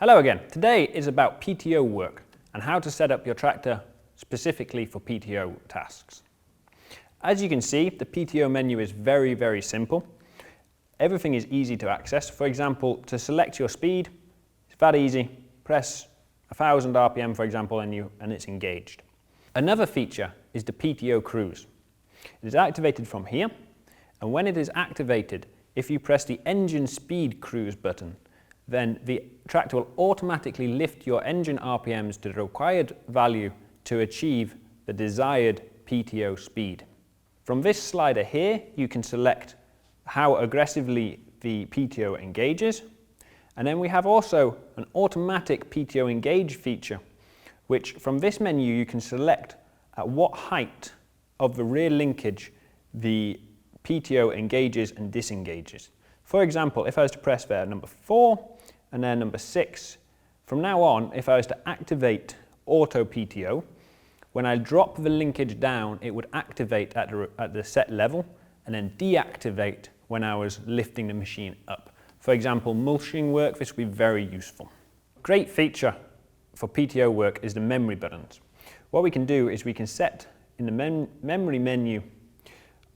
Hello again. Today is about PTO work and how to set up your tractor specifically for PTO tasks. As you can see, the PTO menu is very simple. Everything is easy to access. For example, to select your speed, it's that easy. Press 1000 RPM, for example, and it's engaged. Another feature is the PTO cruise. It is activated from here, and when it is activated, if you press the engine speed cruise button, then the tractor will automatically lift your engine RPMs to the required value to achieve the desired PTO speed. From this slider here, you can select how aggressively the PTO engages, and then we have also an automatic PTO engage feature, which from this menu you can select at what height of the rear linkage the PTO engages and disengages. For example, if I was to press there number 4 and then number 6, from now on, if I was to activate auto PTO, when I drop the linkage down, it would activate at the set level and then deactivate when I was lifting the machine up. For example, mulching work, this would be very useful. Great feature for PTO work is the memory buttons. What we can do is we can set in the memory menu,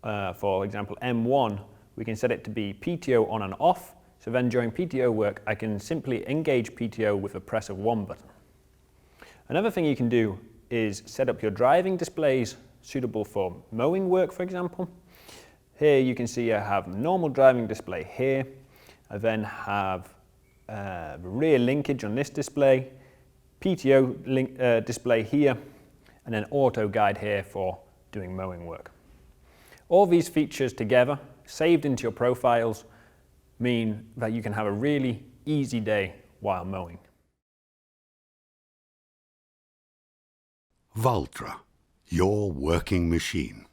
for example M1, we can set it to be PTO on and off, so then during PTO work I can simply engage PTO with a press of one button. Another thing you can do is set up your driving displays suitable for mowing work, for example. Here you can see I have normal driving display here. I then have rear linkage on this display, PTO display here, and then auto guide here for doing mowing work. All these features together, saved into your profiles, mean that you can have a really easy day while mowing. Valtra, your working machine.